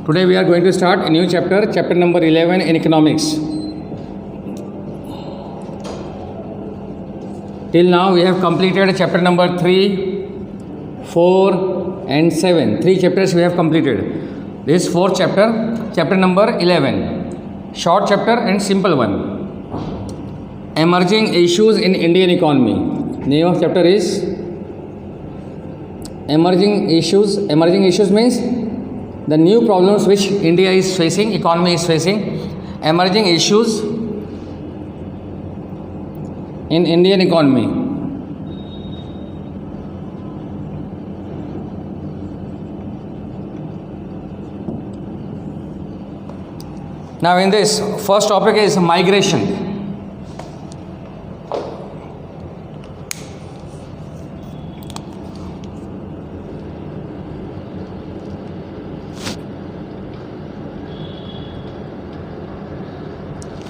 Today we are going to start a new chapter, chapter number 11 in economics. Till now we have completed chapter number 3, 4 and 7. 3 chapters we have completed. This fourth chapter, chapter number 11. Short chapter and simple one. Emerging issues in Indian economy. Name of chapter is Emerging Issues. Emerging issues means the new problems which India is facing, economy is facing. Emerging issues in Indian economy. Now in this, first topic is migration.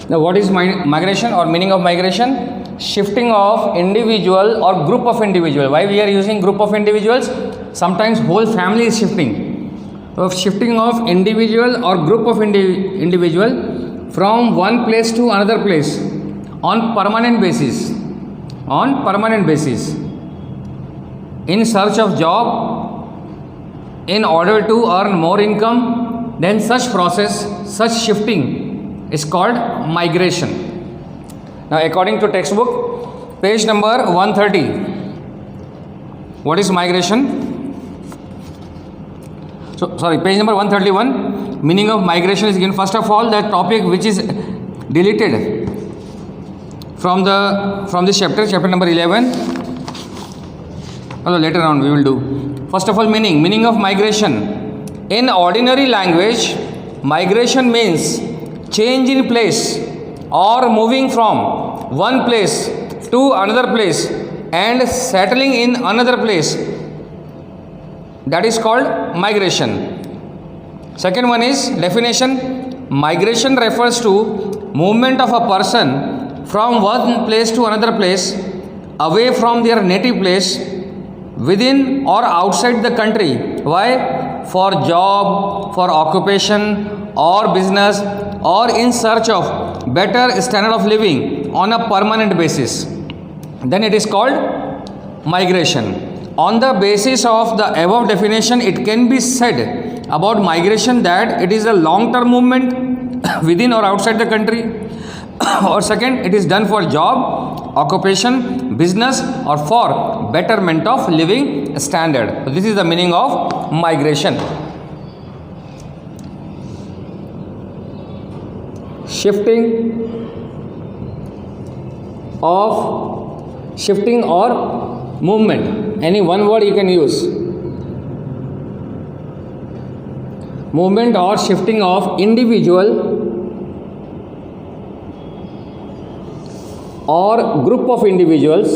Now what is migration or meaning of migration? Shifting of individual or group of individual. Why we are using group of individuals? Sometimes whole family is shifting. So shifting of individual or group of individual from one place to another place on permanent basis. On permanent basis. In search of job, in order to earn more income, then such process, such shifting is called migration. Now according to textbook, page number 130. What is migration? So sorry, page number 131. Meaning of migration is given. First of all, the topic which is deleted from this chapter, chapter number 11. Although later on we will do. First of all, meaning of migration. In ordinary language, migration means change in place or moving from one place to another place and settling in another place. That is called migration. Second one is definition. Migration refers to movement of a person from one place to another place, away from their native place, within or outside the country. Why? For job, for occupation or business, or in search of better standard of living on a permanent basis. Then it is called migration. On the basis of the above definition, it can be said about migration that it is a long-term movement within or outside the country. Or second, it is done for job, occupation, business, or for betterment of living standard. So this is the meaning of migration. Shifting or movement. Any one word you can use. Movement or shifting of individual or group of individuals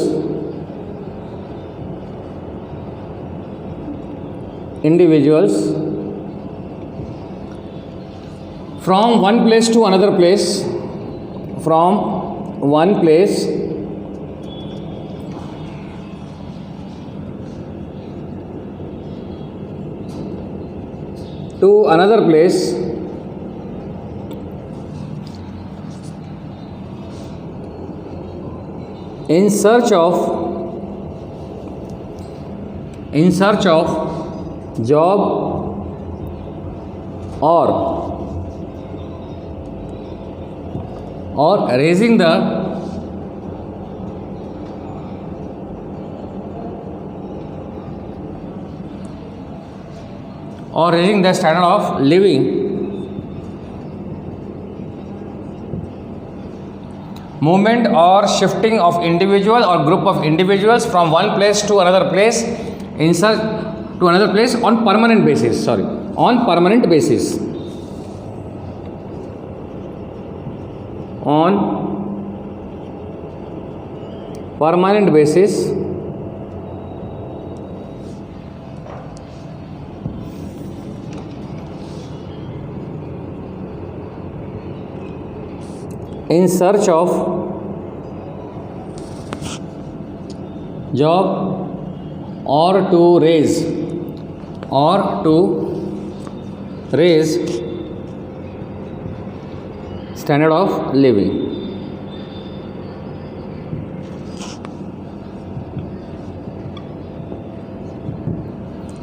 from one place to another place, from one place to another place in search of job or raising the standard of living. Movement or shifting of individual or group of individuals from one place to another place in search to another place on permanent basis. On permanent basis. On permanent basis in search of job or to raise raise standard of living.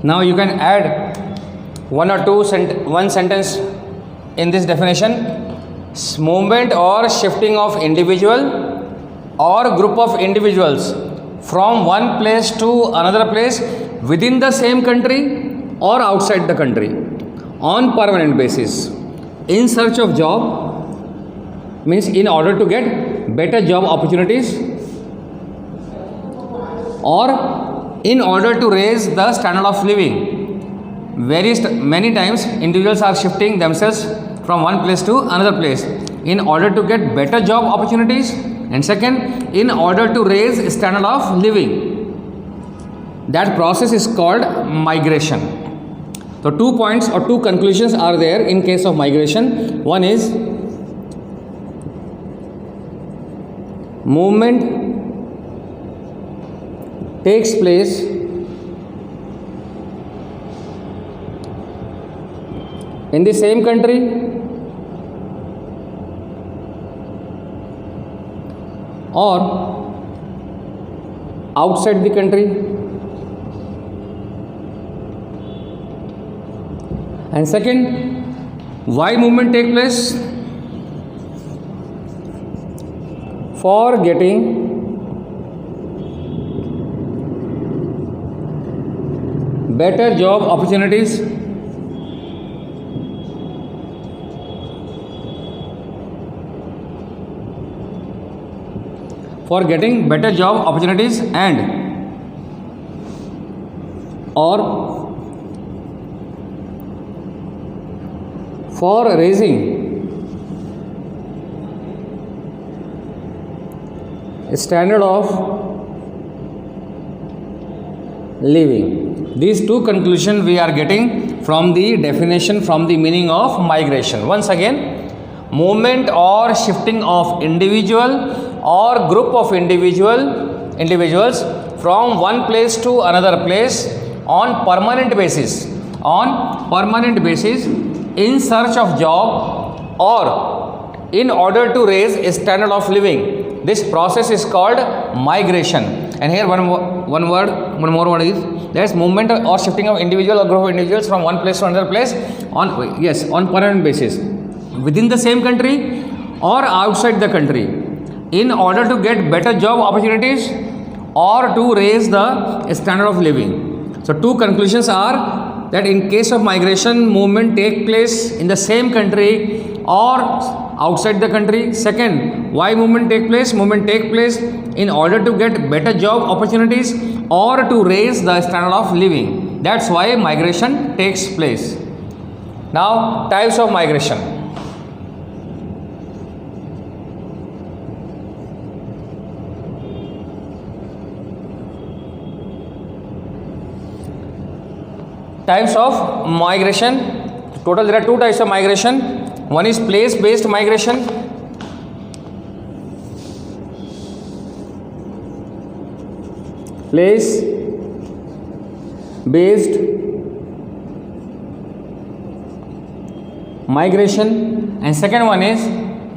Now you can add one sentence in this definition. Movement or shifting of individual or group of individuals from one place to another place within the same country or outside the country on permanent basis in search of job, means in order to get better job opportunities or in order to raise the standard of living. Many times individuals are shifting themselves from one place to another place in order to get better job opportunities, and second, in order to raise standard of living. That process is called migration. So 2 points or 2 conclusions are there in case of migration. One is movement takes place in the same country or outside the country, and second, why movement take place? For getting better job opportunities and or for raising a standard of living. These 2 conclusions we are getting from the definition, from the meaning of migration. Once again, movement or shifting of individual or group of individuals from one place to another place on permanent basis in search of job or in order to raise a standard of living. This process is called migration. And here one more word is, that's movement or shifting of individual or group of individuals from one place to another place on permanent basis within the same country or outside the country in order to get better job opportunities or to raise the standard of living. So 2 conclusions are that in case of migration, movement take place in the same country or outside the country. Second, why movement take place? Movement take place in order to get better job opportunities or to raise the standard of living. That's why migration takes place. Now, types of migration. Types of migration. Total there are 2 types of migration. One is place based migration. Place based migration, and second one is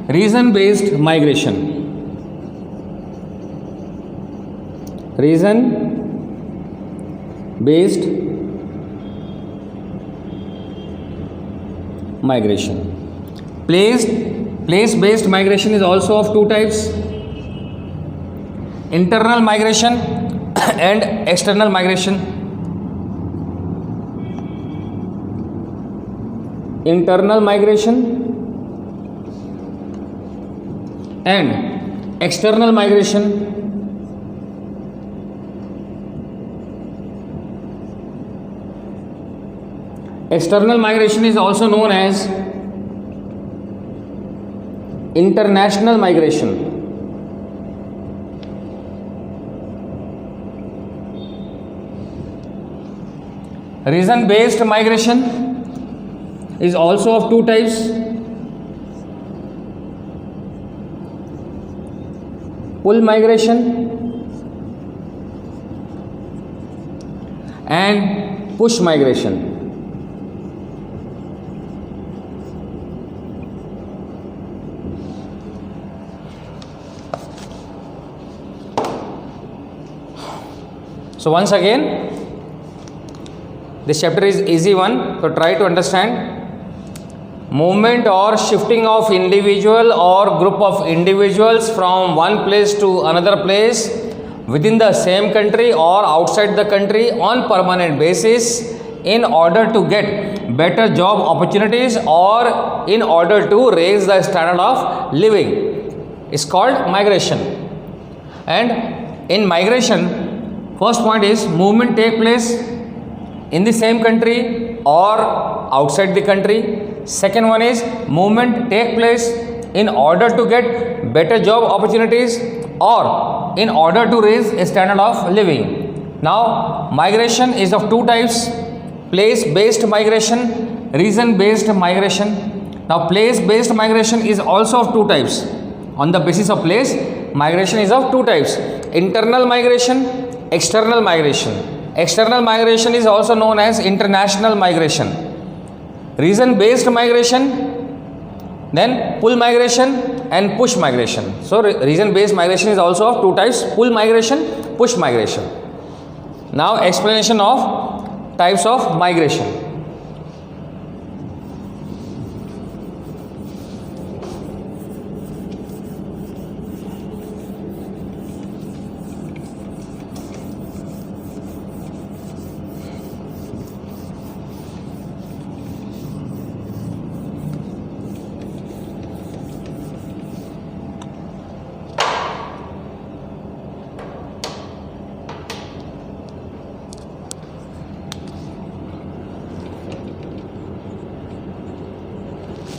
region based migration. Region based migration. Place based migration is also of 2 types: internal migration and external migration. Internal migration and external migration. External migration is also known as international migration. Region based migration is also of 2 types: pull migration and push migration. So once again, this chapter is easy one, so try to understand. Movement or shifting of individual or group of individuals from one place to another place within the same country or outside the country on permanent basis in order to get better job opportunities or in order to raise the standard of living is called migration. And in migration, first point is movement take place in the same country or outside the country. Second one is movement take place in order to get better job opportunities or in order to raise a standard of living. Now migration is of two types: place based migration, region based migration. Now place based migration is also of two types. On the basis of place, migration is of two types: internal migration, external migration. External migration is also known as international migration. Region based migration, then pull migration and push migration. So region based migration is also of two types: pull migration, push migration. Now explanation of types of migration.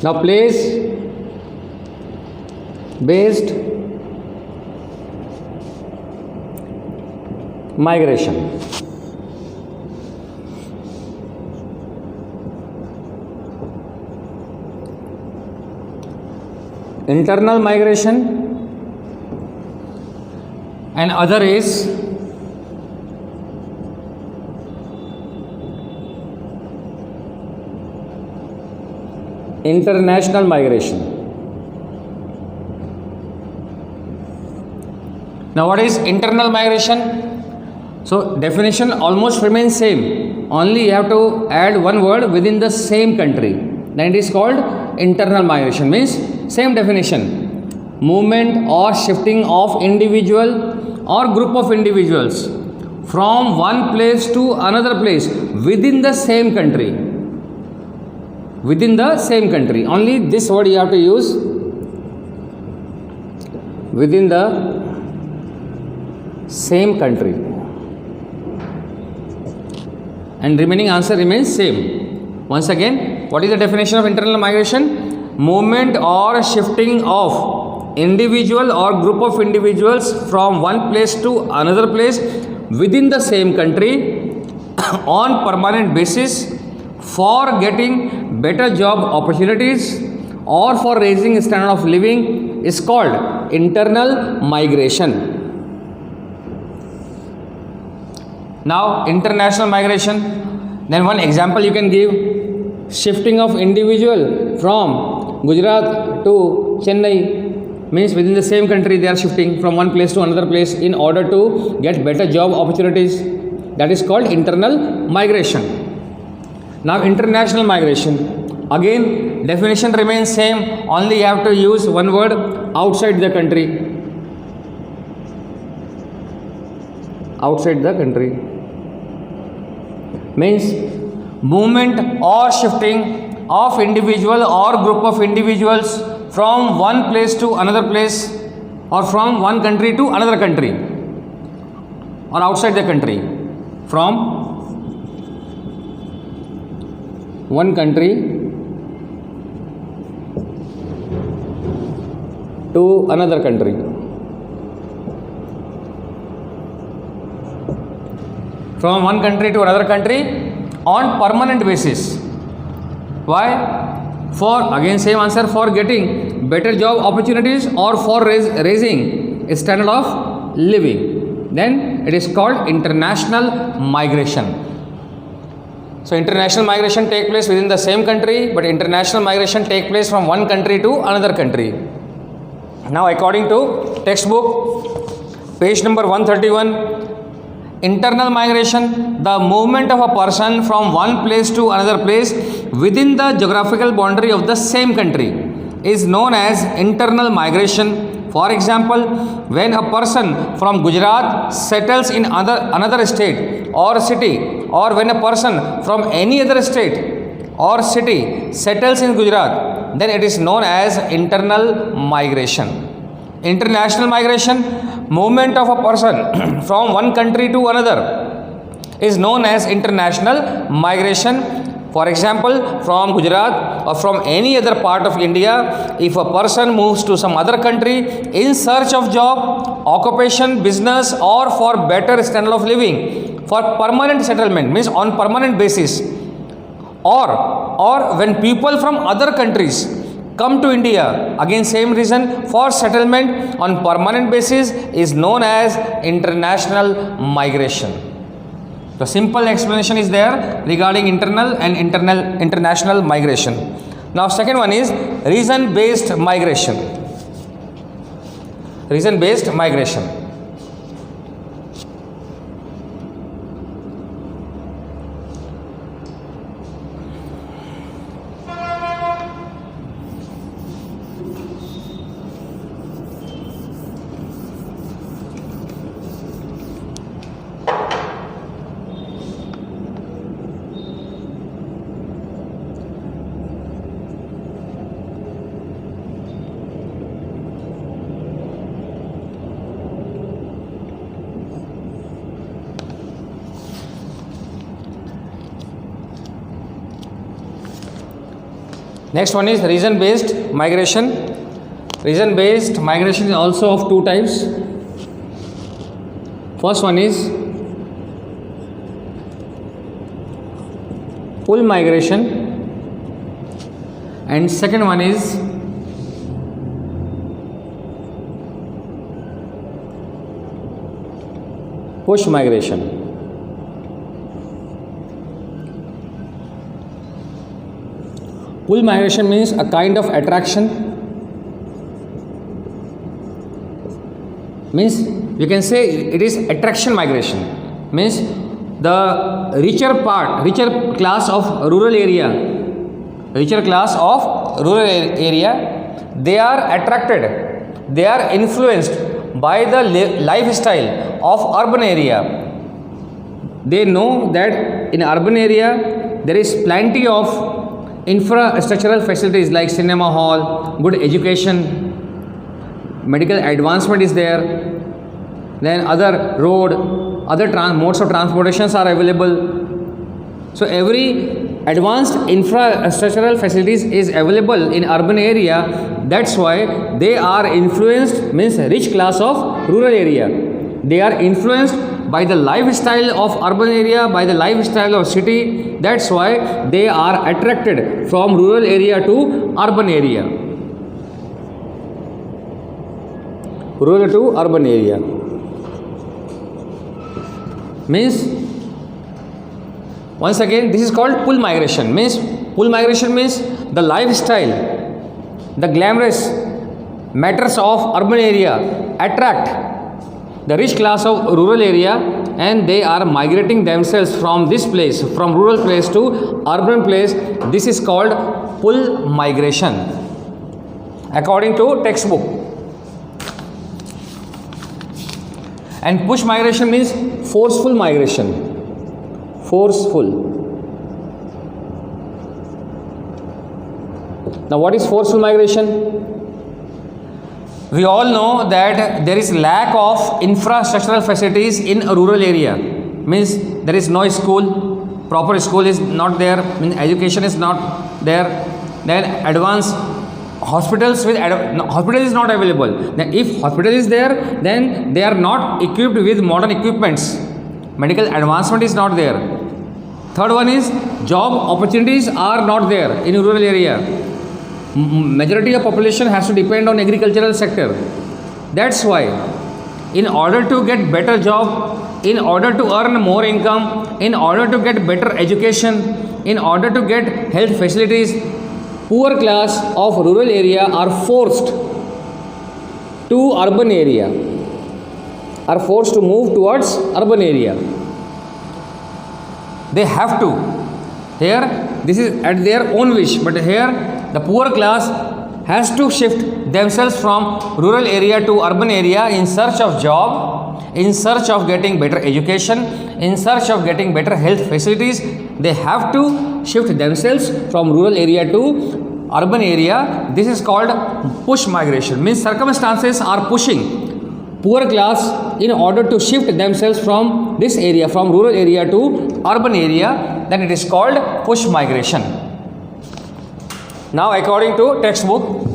Now place based migration. Internal migration and other is international migration. Now what is internal migration? So definition almost remains same, only you have to add one word within the same country, then it is called internal migration. Means same definition: movement or shifting of individual or group of individuals from one place to another place within the same country. Within the same country, only this word you have to use, within the same country, and remaining answer remains same. Once again, what is the definition of internal migration? Movement or shifting of individual or group of individuals from one place to another place within the same country on permanent basis for getting better job opportunities or for raising standard of living is called internal migration. Now international migration, then one example you can give: shifting of individual from Gujarat to Chennai, means within the same country they are shifting from one place to another place in order to get better job opportunities. That is called internal migration. Now international migration, again definition remains same, only you have to use one word: outside the country. Outside the country means movement or shifting of individual or group of individuals from one place to another place or from one country to another country or outside the country, from one country to another country. From one country to another country on permanent basis. Why? For, again same answer, for getting better job opportunities or for raising a standard of living. Then it is called international migration. So international migration take place within the same country, but international migration take place from one country to another country. Now according to textbook, page number 131, internal migration, the movement of a person from one place to another place within the geographical boundary of the same country is known as internal migration. For example, when a person from Gujarat settles in another state or city, or when a person from any other state or city settles in Gujarat, then it is known as internal migration. International migration, movement of a person from one country to another, is known as international migration. For example, from Gujarat or from any other part of India, if a person moves to some other country in search of job, occupation, business, or for better standard of living, for permanent settlement, means on permanent basis, or when people from other countries come to India, again same reason, for settlement on permanent basis, is known as international migration. The simple explanation is there regarding internal and international migration. Now second one is reason based migration. Reason based migration. Next one is reason based migration. Reason based migration is also of two types. First one is pull migration, and second one is push migration. Pull migration means a kind of attraction, means you can say it is attraction migration, means the richer class of rural area, they are attracted, they are influenced by the lifestyle of urban area. They know that in urban area there is plenty of infrastructural facilities like cinema hall, good education, medical advancement is there, then other road, other modes of transportations are available. So every advanced infrastructural facilities is available in urban area. That's why they are influenced, means rich class of rural area. They are influenced by the lifestyle of urban area, by the lifestyle of city. That's why they are attracted from rural area to urban area. Rural to urban area means, once again, this is called pull migration. Means the lifestyle, the glamorous matters of urban area attract the rich class of rural area, and they are migrating themselves from this place, from rural place to urban place. This is called pull migration according to textbook. And push migration means forceful migration. Forceful. Now what is forceful migration? We all know that there is lack of infrastructural facilities in a rural area. Means there is no school, proper school is not there, means education is not there. Then advanced hospitals hospital is not available. Then if hospital is there, then they are not equipped with modern equipments. Medical advancement is not there. Third one is job opportunities are not there in rural area. Majority of population has to depend on agricultural sector. That's why in order to get better job, in order to earn more income, in order to get better education, in order to get health facilities, poor class of rural area are forced to urban area. are forced to move towards urban area. They have to. Here, this is at their own wish, but here the poor class has to shift themselves from rural area to urban area in search of job, in search of getting better education, in search of getting better health facilities. They have to shift themselves from rural area to urban area. This is called push migration. Means circumstances are pushing poor class in order to shift themselves from this area, from rural area to urban area, then it is called push migration. Now according to textbook,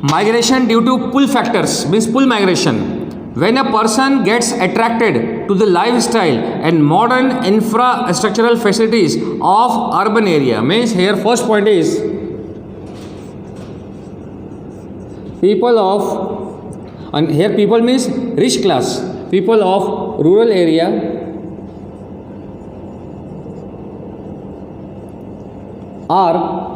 migration due to pull factors means pull migration. When a person gets attracted to the lifestyle and modern infrastructural facilities of urban area, means here first point is people of, and here people means rich class, people of rural area are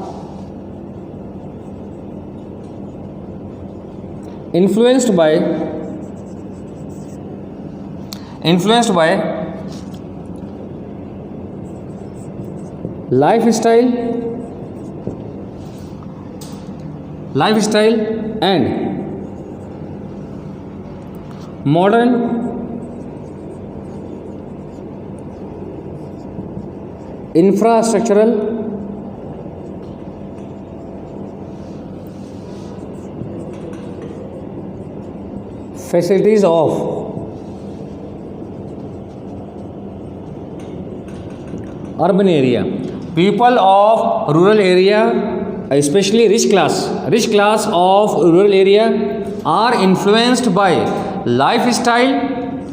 influenced by lifestyle and modern infrastructural facilities of urban area. People of rural area, especially rich class of rural area are influenced by lifestyle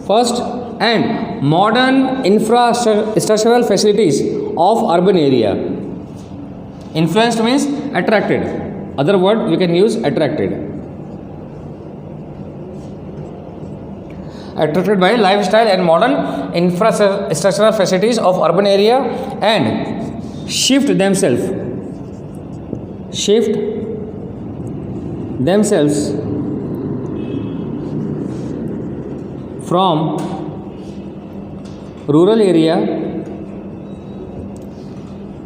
first and modern infrastructural facilities of urban area. Influenced means attracted. Other word we can use attracted. Attracted by lifestyle and modern infrastructural facilities of urban area and shift themselves from rural area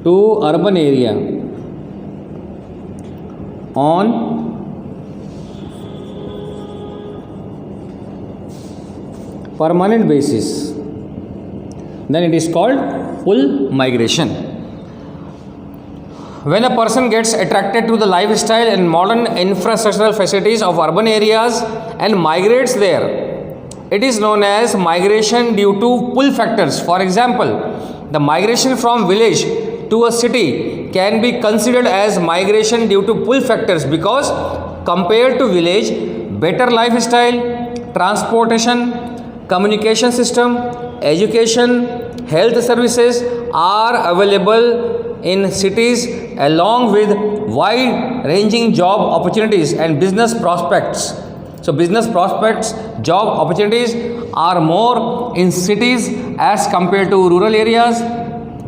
to urban area on permanent basis, then it is called pull migration. When a person gets attracted to the lifestyle and modern infrastructural facilities of urban areas and migrates there, it is known as migration due to pull factors. For example, the migration from village to a city can be considered as migration due to pull factors because compared to village, better lifestyle, transportation, communication system, education, health services are available in cities along with wide ranging job opportunities and business prospects. So business prospects, job opportunities are more in cities as compared to rural areas.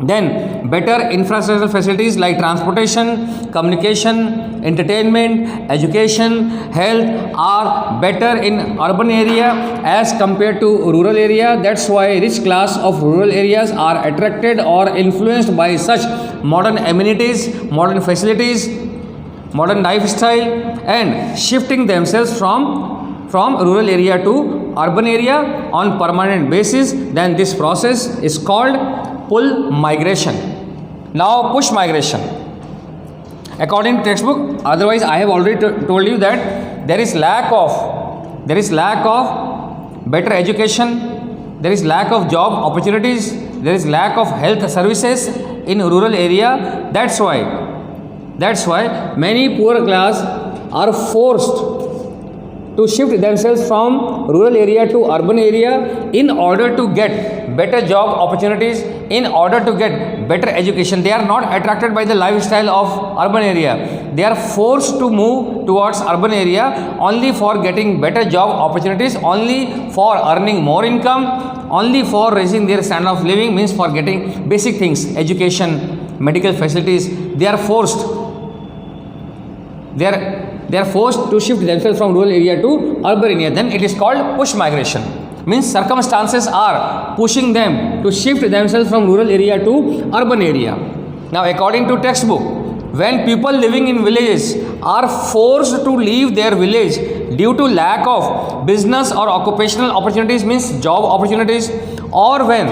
Then better infrastructure facilities like transportation, communication, entertainment, education, health are better in urban area as compared to rural area. That's why rich class of rural areas are attracted or influenced by such modern amenities, modern facilities, modern lifestyle and shifting themselves from rural area to urban area on permanent basis. Then this process is called pull migration. Now push migration. According to textbook, otherwise I have already told you that there is lack of better education, there is lack of job opportunities, there is lack of health services in rural area. That's why many poor class are forced to shift themselves from rural area to urban area in order to get better job opportunities, in order to get better education. They are not attracted by the lifestyle of urban area. they are forced to move towards urban area only for getting better job opportunities, only for earning more income, only for raising their standard of living, means for getting basic things, education, medical facilities. They are forced to shift themselves from rural area to urban area. Then it is called push migration. Means circumstances are pushing them to shift themselves from rural area to urban area. Now according to textbook, when people living in villages are forced to leave their village due to lack of business or occupational opportunities, means job opportunities, or when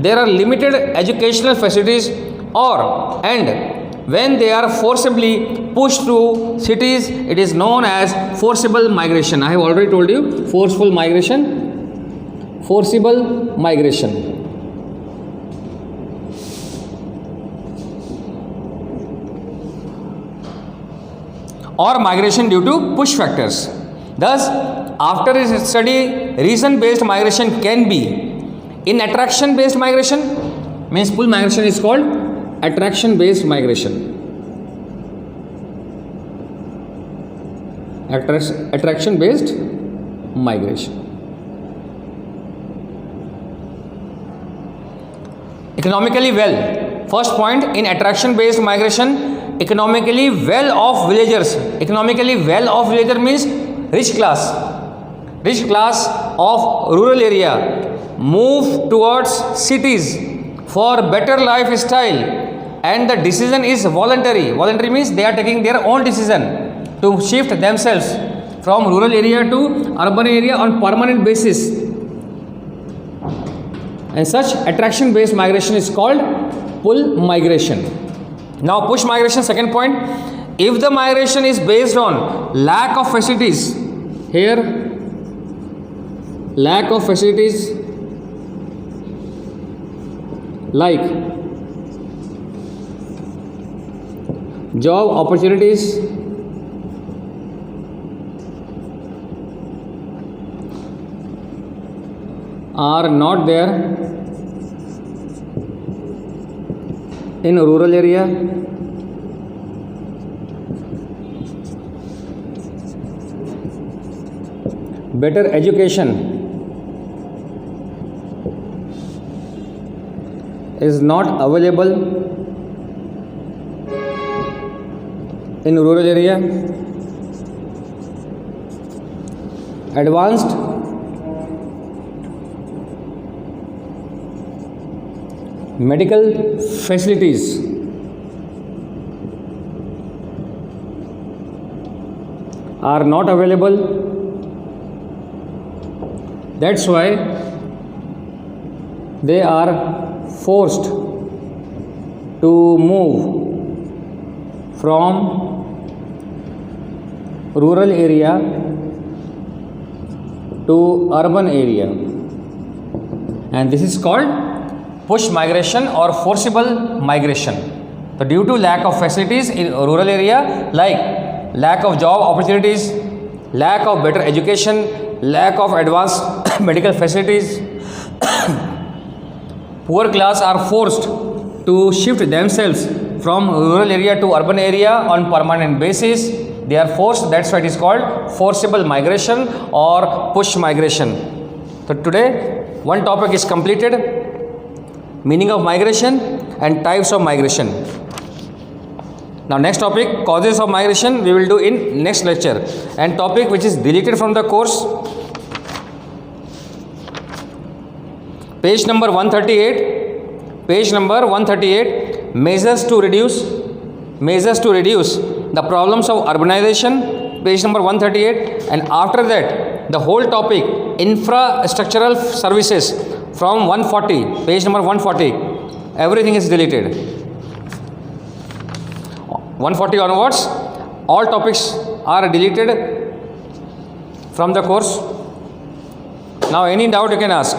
there are limited educational facilities, or and when they are forcibly pushed to cities, it is known as forcible migration. I have already told you, forcible migration, or migration due to push factors. Thus, after a study, reason-based migration can be in attraction-based migration, means pull migration is called attraction-based migration. Attraction-based migration. Economically well. First point, in attraction-based migration, economically well off villagers. Economically well off villager means rich class of rural area move towards cities for better lifestyle, and the decision is voluntary. Voluntary means they are taking their own decision to shift themselves from rural area to urban area on permanent basis. And such attraction based migration is called pull migration. Now push migration, second point, if the migration is based on lack of facilities, here lack of facilities like job opportunities, are not there in a rural area, better education is not available in rural area, advanced medical facilities are not available. That's why they are forced to move from rural area to urban area, and this is called push migration or forcible migration. So due to lack of facilities in rural area, like lack of job opportunities, lack of better education, lack of advanced medical facilities, poor class are forced to shift themselves from rural area to urban area on permanent basis. They are forced, that's why it is called forcible migration or push migration. So today one topic is completed, meaning of migration and types of migration. Now next topic, causes of migration, we will do in next lecture, and topic which is deleted from the course, page number 138, measures to reduce the problems of urbanization, page number 138, and after that the whole topic infrastructural services from 140, page number 140, everything is deleted. 140 onwards, all topics are deleted from the course. Now any doubt you can ask.